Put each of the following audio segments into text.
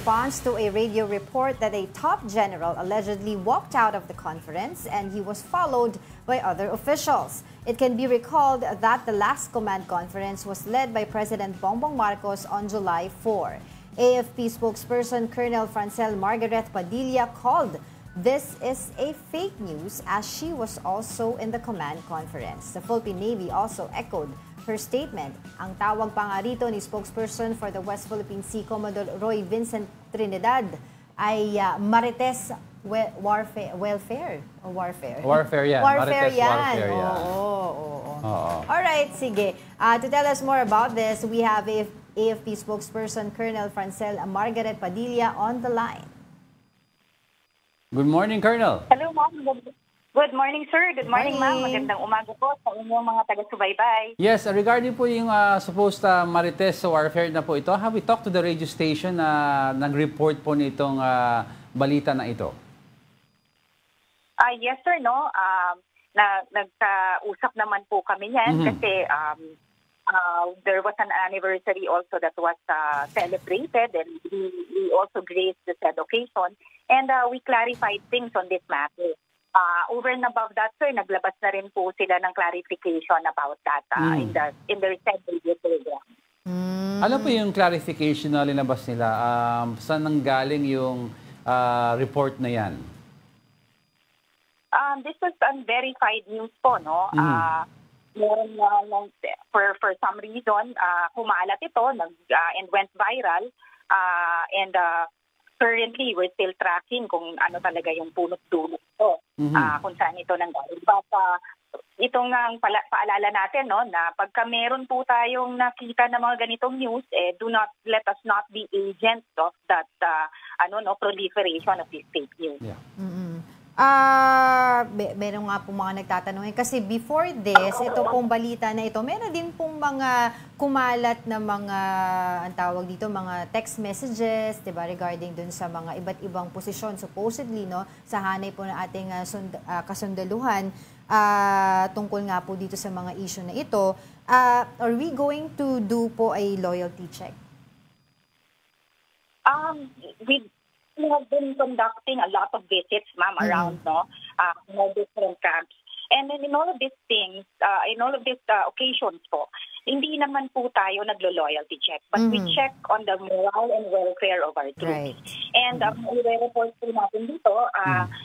response to a radio report that a top general allegedly walked out of the conference and he was followed by other officials. It can be recalled that the last command conference was led by President Bongbong Marcos on July 4. AFP spokesperson Colonel Francel Margaret Padilla called this is a fake news as she was also in the command conference. The Philippine Navy also echoed her statement. Ang tawag pa nga rito ni spokesperson for the West Philippine Sea, Commodore Roy Vincent Trinidad, ay Marites Warfare. Warfare yan. Warfare Marites yan. Warfare yan. Oo. Alright, sige. To tell us more about this, we have AFP spokesperson Colonel Francel Margaret Padilla on the line. Good morning, Colonel. Hello, ma'am. Good morning, sir. Good morning, ma'am. Magandang umaga po sa inyong mga taga-subaybay. Yes, regarding po yung supposed Marites warfare na po ito, have we talked to the radio station na nag-report po nitong balita na ito? Yes, sir, no. Nagkausap naman po kami niyan kasi there was an anniversary also that was celebrated, and we also graced the said occasion, and we clarified things on this matter. Over and above that, sir, naglabas na rin po sila ng clarification about that in the said radio program. Ano po yung clarification na linabas nila? Saan nanggaling yung report na yan? This was unverified news po, no? For some reason, kumalat ito and went viral. And currently, we're still tracking kung ano talaga yung punot-dulo ito, kung saan ito nanggaling. But itong paalala natin, no, na pagka meron po tayong nakita ng mga ganitong news, let us not be agents of that proliferation of this fake news. Yeah. Meron nga po mga nagtatanong kasi before this, ito pong balita na ito, meron din pong mga kumalat na mga, ang tawag dito, mga text messages, diba, regarding dun sa mga iba't ibang posisyon, supposedly, no, sa hanay po ng ating kasundaluhan, tungkol nga po dito sa mga issue na ito. Are we going to do po a loyalty check? We have been conducting a lot of visits, ma'am, around different camps. And then in all of these things, in all of these occasions po, hindi naman po tayo naglo-loyalty check, but we check on the morale and welfare of our troops. Right. And i-report po natin dito,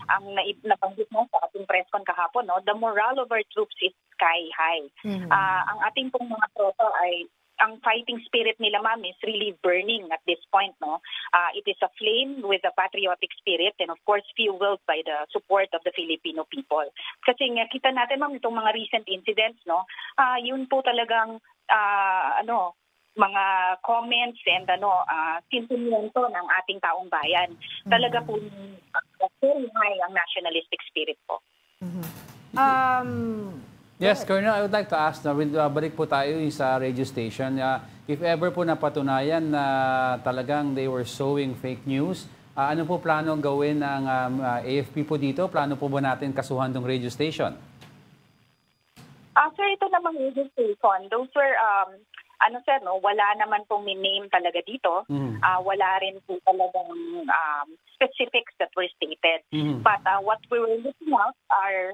ang nabanggit mo sa ating press con kahapon, no, the morale of our troops is sky high. Ang ating pong mga tropa ay ang fighting spirit nila, ma'am, is really burning at this point, no? It is aflame with a patriotic spirit and of course fueled by the support of the Filipino people. Kasi nga kita natin, ma'am, itong mga recent incidents, no? Yun po talagang mga comments and sentimiento ng ating taong bayan. Talaga po very high ang nationalistic spirit po. Yes, Colonel, I would like to ask, balik po tayo sa radio station. If ever po napatunayan na talagang they were sowing fake news, ano po plano gawin ng AFP po dito? Plano po ba natin kasuhan ng radio station? Sir, ito namang radio station, those were, wala naman pong name talaga dito. Wala rin po talagang specifics that were stated. But what we were looking at are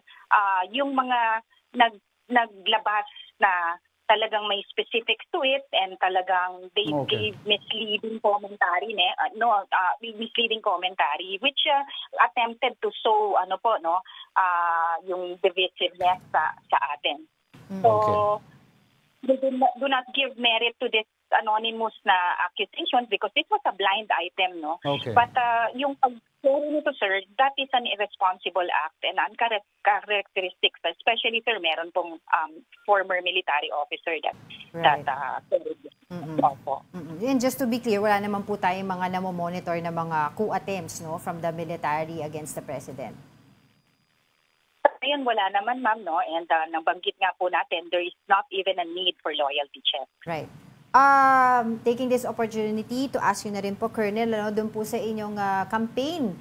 yung mga naglabas na talagang may specifics to it and talagang they gave misleading commentary, misleading commentary which attempted to sow yung divisiveness sa atin. So do not give merit to this anonymous na accusations because this was a blind item, no? But yung pag-sorry nito, sir, that is an irresponsible act and uncharacteristic, especially, sir, meron pong former military officer that And just to be clear, wala naman po tayong mga namomonitor na mga coup attempts, no, from the military against the president. Ngayon, wala naman, ma'am, no? And nabanggit nga po natin, there is not even a need for loyalty check. Right. Taking this opportunity to ask you na rin po, Colonel, doon po sa inyong campaign,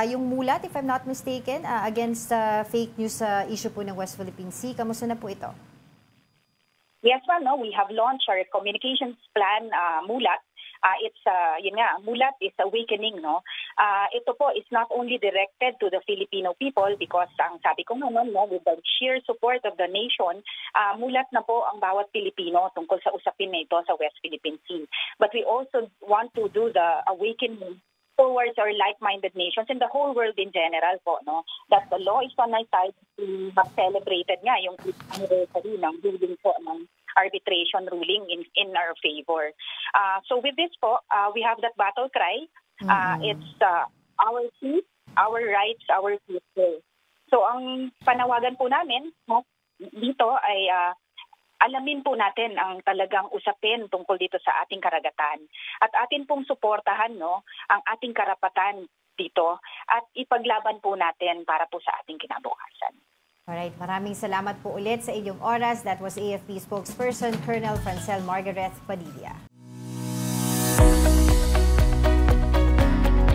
yung mulat, if I'm not mistaken, against fake news issue po ng West Philippine Sea, kamusta na po ito? Yes, ma'am, no? We have launched our communications plan, mulat, It's, yun nga, Mulat is awakening, no? Ito po is not only directed to the Filipino people because ang sabi ko naman, no, with the sheer support of the nation, mulat na po ang bawat Pilipino tungkol sa usapin na ito sa West Philippine Sea. But we also want to do the awakening towards our like-minded nations and the whole world in general po, no? That the law is on our side. We have celebrated nga yung anniversary ng ruling po ng arbitration ruling in our favor. So with this po, we have that battle cry. It's our peace, our rights, our future. So ang panawagan po namin, no, dito ay alamin po natin ang talagang usapin tungkol dito sa ating karagatan. At atin pong suportahan, no, ang ating karapatan dito at ipaglaban po natin para po sa ating kinabukasan. Alright, maraming salamat po ulit sa inyong oras. That was AFP spokesperson Colonel Francel Margaret Padilla.